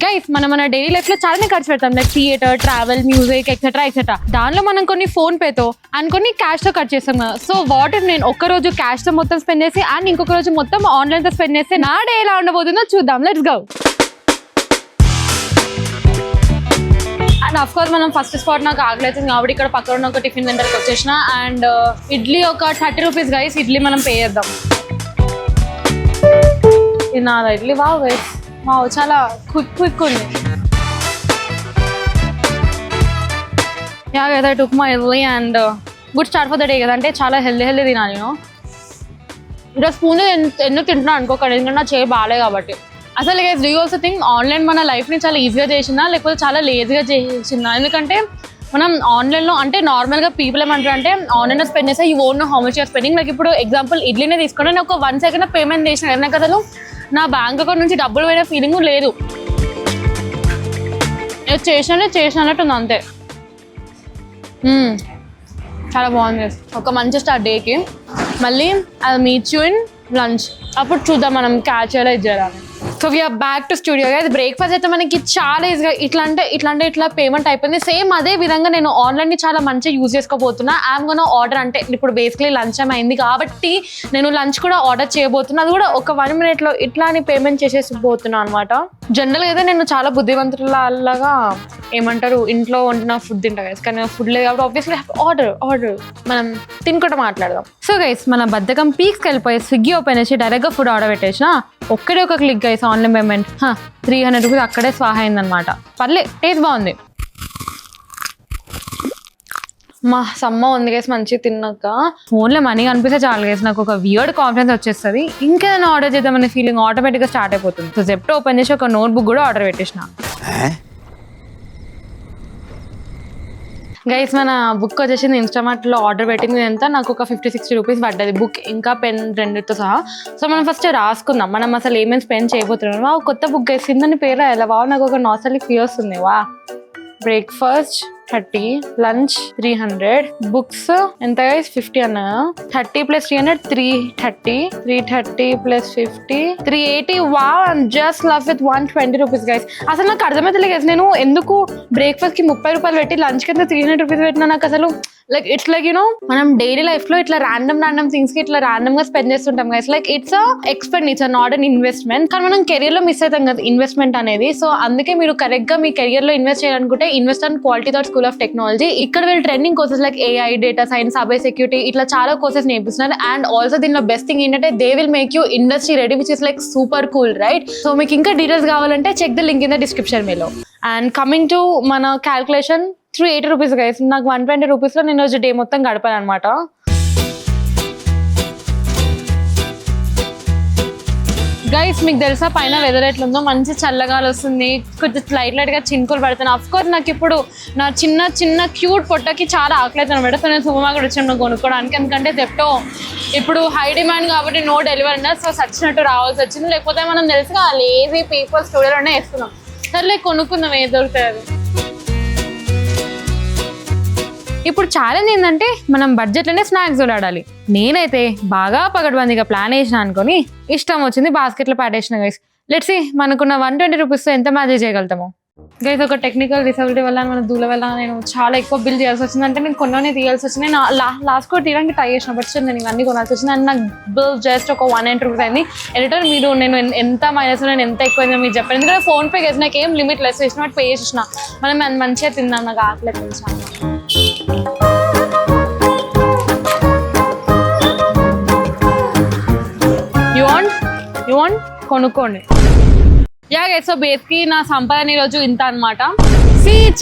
Guys మన daily life లో చాలానే ఖర్చు పెడతాం, like theatre, travel, music etcetera. దానిలో మనం కొన్ని ఫోన్ పేతో అండ్ కొన్ని క్యాష్ తో ఖర్చు చేస్తాం కదా. సో వాట్ ఇఫ్ నేను ఒక్క రోజు క్యాష్ తో మొత్తం స్పెండ్ చేసి అండ్ ఇంకొక రోజు మొత్తం ఆన్లైన్ తో స్పెండ్ చేస్తే నా డే ఎలా ఉండబోతుందో చూద్దాం. Let's go. And of course మనం ఫస్ట్ స్పాట్ నాకు ఆగలేదు కాబట్టి ఇక్కడ పక్కన ఉన్న ఒక టిఫిన్ సెంటర్కి వచ్చేసిన. అండ్ ఇడ్లీ ఒక 30 రూపీస్ గైస్. ఇడ్లీ మనం పే చేద్దాం. తినాలి ఇడ్లీ. వావ్ గైస్, వావ్ చాలా క్విక్ ఉంది. Yeah guys, I took my idli and good start for the day కదా. అంటే చాలా హెల్దీ తినాలి నేను. ఇంకా స్పూన్ ఎందుకు తింటున్నాను అనుకోకండి, ఎందుకంటే నా చేయి బాగాలే కాబట్టి. అసలు guys, do you also think online మన లైఫ్ని చాలా ఈజీగా చేసిందా లేకపోతే చాలా లేజీగా చేసిందా? ఎందుకంటే మనం ఆన్లైన్లో అంటే నార్మల్గా పీపుల్ ఏమంటారు అంటే ఆన్లైన్లో స్పెండ్ చేస్తే you won't know how much you're spending. Like ఇప్పుడు ఎగ్జాంపుల్ ఇడ్లీనే తీసుకుంటే నేను ఒక 1 సెకండ్ పేమెంట్ చేసిన కదా, నాకు అసలు నా బ్యాంక్ అకౌంట్ నుంచి డబ్బులు పోయిన ఫీలింగ్ లేదు. చేసినట్టుంది అంతే. చాలా బాగుంది. ఒక మంచి స్టార్ట్ డేకి. మళ్ళీ అది మీట్ యూ ఇన్ లంచ్. అప్పుడు చూద్దాం మనం క్యాచ్ చేయాలా ఇది చేయాలని. So we're back to studio guys. Breakfast అయితే మనకి చాలా ఈజీగా ఇట్లా పేమెంట్ అయిపోయింది. సేమ్ అదే విధంగా నేను ఆన్లైన్ని చాలా మంచిగా యూజ్ చేసుకోబోతున్నా. ఐఎమ్ గోనా ఆర్డర్, అంటే ఇప్పుడు బేసిక్లీ లంచ్ టైం అయింది కాబట్టి నేను లంచ్ కూడా ఆర్డర్ చేయబోతున్నా. అది కూడా ఒక 1 minute ఇట్లా అని పేమెంట్ చేసేసిపోతున్నా అనమాట. జనరల్గా అయితే నేను చాలా బుద్ధివంతులలాగా ఏమంటారు ఇంట్లో వండిన ఫుడ్ తింటా గైస్, కానీ ఫుడ్ లేదు కాబట్టి ఆబ్వియస్లీ ఆర్డర్ మనం తినుకుంటూ మాట్లాడదాం. సో గైస్, మన బద్ధకం పీక్స్కి వెళ్ళిపోయి స్విగ్గీ ఓపెన్ చేసి డైరెక్ట్గా ఫుడ్ ఆర్డర్ పెట్టేసిన. ఒక్కడే ఒక click guys, online payment 300 rupees అక్కడే స్వాహ అయిందనమాట. పర్లే, టేస్ట్ బాగుంది. మా సమ్మ ఉంది గైస్ మంచిగా తిన్నాక. ఫోన్లో మనీ కనిపిస్తే చాలు గైస్, నాకు ఒక వియర్డ్ కాన్ఫిడెన్స్ వచ్చేస్తుంది. ఇంకేదైనా ఆర్డర్ చేద్దామనే ఫీలింగ్ ఆటోమేటిక్గా స్టార్ట్ అయిపోతుంది. సో జెప్టో ఓపెన్ చేసి ఒక నోట్బుక్ కూడా ఆర్డర్ పెట్టేసిన. గైస్, మన బుక్ వచ్చేసింది. ఇన్స్టామార్ట్లో ఆర్డర్ పెట్టింది ఎంత, నాకు ఒక 50-60 రూపీస్ పడ్డది బుక్ ఇంకా పెన్ రెండుతో సహా. సో మనం ఫస్ట్ రాసుకుందాం మనం అసలు ఏమేమి స్పెండ్ చేయబోతున్నాం. వా కొత్త బుక్ గైస్, కిందని పేరు ఎలా వా, నాకు ఒక నాస్టాల్జిక్ ఫీల్ వస్తుంది. వా బ్రేక్ఫాస్ట్ 30, లంచ్ 300, బుక్స్ ఎంత గైస్ 50 అన్నా. 30 + 300 330, 330 + 50 380. Wow, I'm just love with 120 rupees guys. అసలు నాకు అర్థమైతే గైస్, నేను ఎందుకు బ్రేక్ఫాస్ట్ కి 30 రూపాయలు పెట్టి లంచ్ కి 300 రూపీస్ పెట్టినా నాకు అసలు లైక్ ఇట్స్ లైక్ యూనో మనం డైలీ లైఫ్ లో ఇట్లా ర్యాండమ్ థింగ్స్ కి ఇట్లా ర్యాండమ్ గా స్పెండ్ చేస్తుంటాం guys. Like it's expenditure, not an investment. కానీ మనం కెరియర్ లో మిస్ అవుతాం కదా ఇన్వెస్ట్మెంట్ అనేది. సో అందుకే మీరు కరెక్ట్ గా మీ కెరియర్ లో ఇన్వెస్ట్ చేయాలనుకుంటే invest on Quality Thought School of Technology. ఇక్కడ వీళ్ళు trending courses like AI, data science, cyber security ఇట్లా చాలా కోర్సెస్ నేర్పిస్తున్నారు. అండ్ ఆల్సో దీనిలో బెస్ట్ థింగ్ ఏంటంటే they will make you industry ready, which is like super cool, right? So మీకు ఇంకా details కావాలంటే check the link in the description below. And coming to మన calculation 380 rupees guys. నాకు 120 రూపీస్లో నేను రోజు డే మొత్తం గడపాను అనమాట. గైస్, మీకు తెలుసా పైన వెదర్ ఎట్లుందో, మంచి చల్లగాలి వస్తుంది, కొంచెం లైట్ గా చినుకులు పడుతున్నాయి. అఫ్ కోర్స్ నాకు ఇప్పుడు నా చిన్న క్యూట్ పొట్టకి చాలా ఆకలి అవుతుంది అనమాట. సో నేను సూపర్ మార్కెట్ వచ్చాను కొనుక్కోవడానికి. ఎందుకంటే జెప్టో ఇప్పుడు హై డిమాండ్ కాబట్టి నో డెలివరీ అన్నారు. సో సచ్చినట్టు రావాల్సి వచ్చింది. లేకపోతే మనం తెలుసుగా లేజీ పీపుల్ స్టూడియోలోనే వేస్తున్నాం. సర్లే కొనుక్కుందాం, ఏది దొరుకుతుంది. ఇప్పుడు ఛాలెంజ్ ఏంటంటే మనం బడ్జెట్లోనే స్నాక్స్ చూడాలి. నేనైతే బాగా పగడ్బందీగా ప్లాన్ వేసిన అనుకొని ఇష్టం వచ్చింది బాస్కెట్లో పాడేసిన గైస్. లెట్స్ సీ మనకున్న 120 రూపీస్తో ఎంత మేనేజ్ చేయగలుగుతాము. గైస్, ఒక టెక్నికల్ డిసబిలిటీ వల్ల మన దూల వల్ల నేను చాలా ఎక్కువ బిల్ చేయాల్సి వచ్చింది. అంటే నేను కొన్ననే తీయాల్సి వచ్చింది. నేను లాస్ట్ కూడా తీయడానికి ట్రై చేసిన, బట్ నేను ఇవన్నీ కొనాల్సి వచ్చింది. అండ్ నాకు బిల్ జస్ట్ ఒక 180 రూపీస్ అయింది. ఎడిటర్ మీరు నేను ఎంత మైనస్ నేను ఎంత ఎక్కువైందో మీరు చెప్పాను. ఎందుకంటే ఫోన్పే చేసి నాకు ఏం లిమిట్ లెస్ చేసిన బట్ పే చేసిన. మనం మంచిగా తిందాం, నాకు ఆకలి కొంచెం. యూ వాంట్ కొనుక్కోండి. యా గైస్, సో బేస్కి నా సంపాదన ఈరోజు ఇంత అనమాట.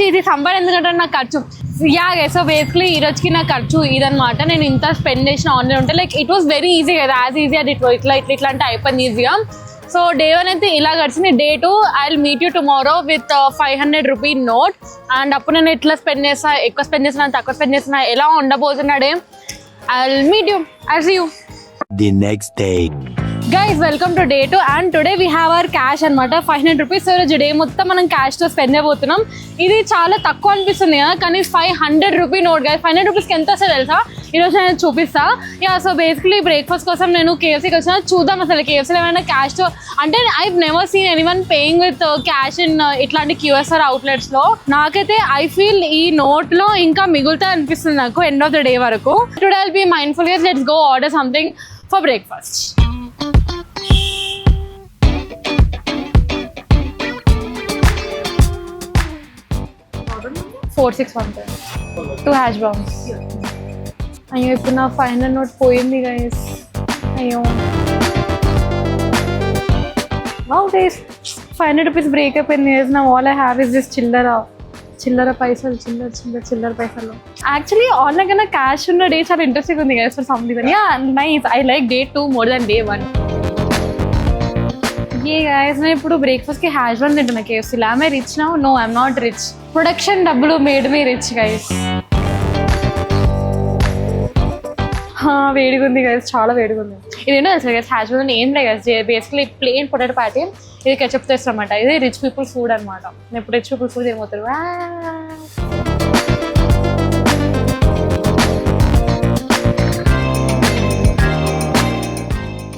ఇది సంపాదన ఎందుకంటే నాకు ఖర్చు. యా గైస్, సో బేసిక్లీ ఈ రోజుకి నా ఖర్చు ఇదనమాట. నేను ఇంత స్పెండ్ చేసిన ఆన్లైన్ ఉంటే like it was very easy కదా, యాజ్ ఈజీ అది ఇట్లా అంటే అయిపోయింది ఈజీగా. సో డే 1 అయితే ఇలా గడిచింది. Day 2 I will meet you tomorrow with 500 rupee note. And అప్పుడు నేను ఎట్లా స్పెండ్ చేస్తా, ఎక్కువ స్పెండ్ చేస్తున్నా, తక్కువ స్పెండ్ చేస్తున్నా, ఎలా ఉండబోతున్నాడే, I will meet you, I see you the next day. Guys welcome to day 2 and today we have our cash అనమాట 500 రూపీస్. ఈరోజు డే మొత్తం మనం క్యాష్తో స్పెండ్ అయిపోతున్నాం. ఇది చాలా తక్కువ అనిపిస్తుంది కదా, కానీ 500 రూపీ నోట్ గైస్. 500 రూపీస్కి ఎంత వస్తుంది తెలుసా? ఈరోజు నేను చూపిస్తా. సో బేసిక్లీ బ్రేక్ఫాస్ట్ కోసం నేను కేఎఫ్సీకి వచ్చిన. చూద్దాం అసలు కేఎఫ్సీలో ఏమైనా క్యాష్తో, అంటే I never seen anyone paying with cash in ఇట్లాంటి క్యూఎస్ఆర్ అవుట్లెట్స్లో. నాకైతే ఐ ఫీల్ ఈ నోట్లో ఇంకా మిగులుతా అనిపిస్తుంది నాకు ఎండ్ ఆఫ్ ద డే వరకు. Today I'll be mindful guys, let's go order something for breakfast. 4615 2 hash browns. అయ్యో ఇప్పుడు నా 500 నోట్ పోయింది గైస్. అయ్యో వావ్ గైస్, 500 రూపీస్ బ్రేక్ అయిపోయింది గైస్. నా all I have is this చిల్లర పైసలు, చిల్లర పైసలు. యాక్చువల్లీ ఆన్లైన్ కన్నా క్యాష్ ఉన్న డే చాలా ఇంట్రెస్టింగ్ ఉంది guys for some reason. Yeah nice, I like day 2 more than day 1. ఏ గైస్, నేను ఇప్పుడు బ్రేక్ఫాస్ట్కి హ్యాష్ బ్రౌన్ తింటున్నా కేఎఫ్సీలో. I rich now? No, I'm not rich. Production డబ్బులు మేడ్ మీ రిచ్ గైస్. వేడిగా ఉంది గైస్, చాలా వేడిగా ఉంది. ఇదేంటో తెలుసు గైస్, హ్యాష్ బ్రౌన్ ఏం లేదు guys, basically plain potato patty. ఇది కెచప్ తెస్తారన్నమాట. ఇది రిచ్ పీపుల్ ఫుడ్ అనమాట. ఇప్పుడు రిచ్ పీపుల్ ఫుడ్ తినబోతారు.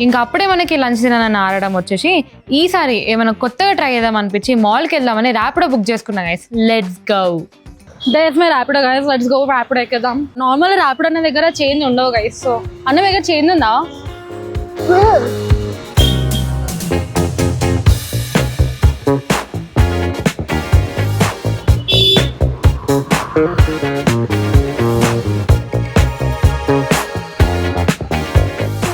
ఇంకా అప్పుడే మనకి లంచ్ తినాలని ఆడడం వచ్చేసి ఈసారి ఏమైనా కొత్తగా ట్రై చేద్దాం అనిపించి మాల్కి వెళ్దామని ర్యాపిడో బుక్ చేసుకున్నా guys. Let's go. There's my Rapido guys, let's go. Rapido ఎక్కేద్దాం. నార్మల్ ర్యాపిడో అన్న దగ్గర చేంజ్ ఉండవు గైస్. సో అన్న దగ్గర చేంజ్ ఉందా?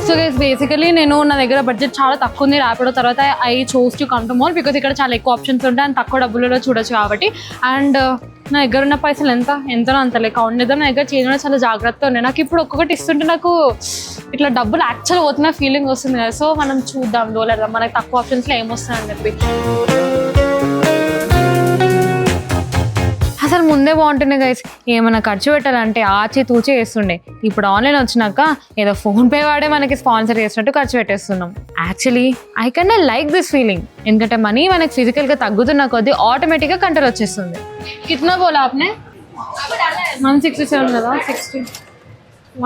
సో గైస్ బేసికలీ నేను నా దగ్గర బడ్జెట్ చాలా తక్కువ ఉంది ర్యాపిడో తర్వాత I chose to come to mall because ఇక్కడ చాలా ఎక్కువ ఆప్షన్స్ ఉంటాయి అండ్ తక్కువ డబ్బులలో చూడొచ్చు కాబట్టి. అండ్ నా దగ్గర ఉన్న పైసలు ఎంతనో అంతలే కౌంట్ చేద్దాం. నా దగ్గర చేయడం చాలా జాగ్రత్తగా ఉన్నాయి. నాకు ఇప్పుడు ఒక్కొక్కటి ఇస్తుంటే నాకు ఇట్లా డబ్బులు యాక్చువల్ పోతున్న ఫీలింగ్ వస్తుంది కదా. సో మనం చూద్దాం, డోలేద్దాం మనకి తక్కువ ఆప్షన్స్లో ఏమొస్తుందని చెప్పి. అసలు ముందే బాగుంటుంది గైస్, ఏమైనా ఖర్చు పెట్టాలంటే ఆచి తూచి వేస్తుండే. ఇప్పుడు ఆన్లైన్ వచ్చినాక ఏదో ఫోన్పే వాడే మనకి స్పాన్సర్ చేసినట్టు ఖర్చు పెట్టేస్తున్నాం. Actually I can like this feeling, ఎందుకంటే మనీ మనకి ఫిజికల్గా తగ్గుతున్న కొద్దీ ఆటోమేటిక్గా కంట్రోల్ వచ్చేస్తుంది. కిतना बोला आपने? 167 కదా. 60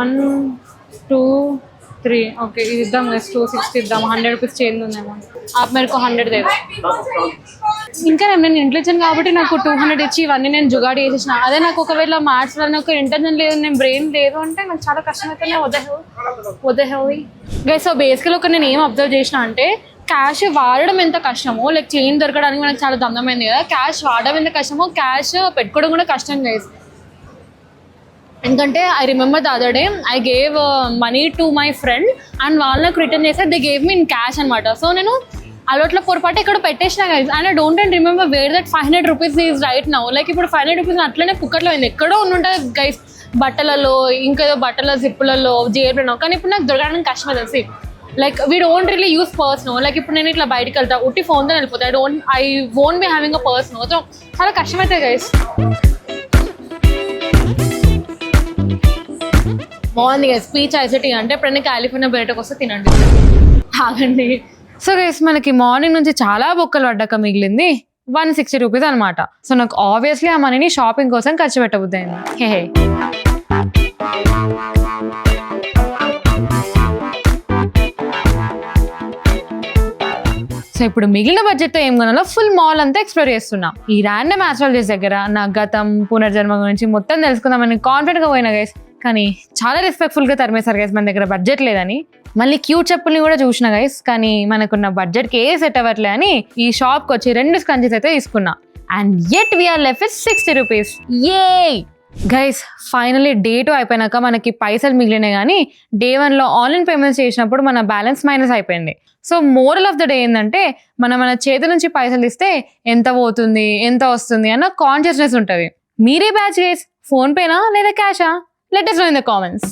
1 2 3 ఓకే ఇది ఇద్దాం గైస్. 260 ఇద్దాం. 100 రూపీస్ చేంజ్ ఉందేమో. आप मेरे को 100 दे. ఇంకా నేను ఇంటెలిజెంట్ కాబట్టి నాకు 200 ఇచ్చి ఇవన్నీ నేను జుగాడి వేసేసిన. అదే నాకు ఒకవేళ మ్యాథ్స్ వల్ల నాకు ఇంటెలిజెంట్ లేదు, నేను బ్రెయిన్ లేదు అంటే నాకు చాలా కష్టమైతేనే వదహవి గైస్. సో బేసికలీ ఒక నేను ఏం అబ్జర్వ్ చేసిన అంటే క్యాష్ వాడడం ఎంత కష్టమో, లైక్ చేంజ్ దొరకడానికి మనకు చాలా దమ్మమైంది కదా. క్యాష్ వాడడం ఎంత కష్టమో క్యాష్ పెట్టుకోవడం కూడా కష్టం గైస్. ఎందుకంటే I remember the other day I gave money to my friend and వాళ్ళు నాకు రిటర్న్ చేస్తే they gave me in cash అనమాట. సో నేను అలవాట్ల పొరపాటు ఇక్కడ పెట్టేసిన guys. And I don't and remember where that 500 rupees is right now. Like ఇప్పుడు 500 రూపీస్ అట్లనే పుక్కట్లో అయింది, ఎక్కడో ఉండుంటుంది గైస్, బట్టలలో ఇంకేదో బట్టల జిప్పులలో జేబులో. కానీ ఇప్పుడు నాకు దొరకడానికి కష్టమే తెలిసి. Like we don't really use purse no. Like ఇప్పుడు నేను ఇట్లా బయటకు వెళ్తా ఉట్టి ఫోన్తో వెళ్ళిపోతా. I won't be having a purse no. So చాలా కష్టమవుతాయి గైస్. బాగుంది గైస్. స్పీచ్ ఐసిటీ అంటే ఎప్పుడైనా కాలిఫోర్నియా బయటకు వస్తే తినండి, తాగండి. సో గైస్ మనకి మార్నింగ్ నుంచి చాలా బొక్కలు పడ్డాక మిగిలింది 160 రూపీస్ అనమాట. సో నాకు ఆబ్వియస్లీ ఆ మనీని షాపింగ్ కోసం ఖర్చు పెట్టబుద్ది అయింది. హే సో ఇప్పుడు మిగిలిన బడ్జెట్తో ఏం కొనాలో ఫుల్ మాల్ అంతా ఎక్స్ప్లోర్ చేస్తున్నా. ఈ ర్యాండమ్ ఆస్ట్రాలజీస్ దగ్గర నా గతం పునర్జన్మ గురించి మొత్తం తెలుసుకుందామని కాన్ఫిడెంట్గా పోయినా గైస్. కానీ చాలా రెస్పెక్ట్ఫుల్గా తరిమేశారు గైస్, మన దగ్గర బడ్జెట్ లేదని. మళ్ళీ క్యూట్ చెప్పుల్ని కూడా చూసిన గైస్, కానీ మనకున్న బడ్జెట్కి ఏ సెట్ అవ్వట్లే అని ఈ షాప్కి వచ్చి 2 స్క్రంచీస్ అయితే తీసుకున్నా. And yet we're left with 60 rupees. ఏ గైస్ ఫైనలీ డే 2 అయిపోయినాక మనకి పైసలు మిగిలినాయి, కానీ డే 1లో ఆన్లైన్ పేమెంట్స్ చేసినప్పుడు మన బ్యాలెన్స్ మైనస్ అయిపోయింది. So moral of the day ఏంటంటే మన చేతి నుంచి పైసలు ఇస్తే ఎంత పోతుంది ఎంత వస్తుంది అన్న కాన్షియస్నెస్ ఉంటుంది. మీరే బ్యాచ్ గైస్, ఫోన్పేనా లేదా క్యాషా? Let us know in the comments.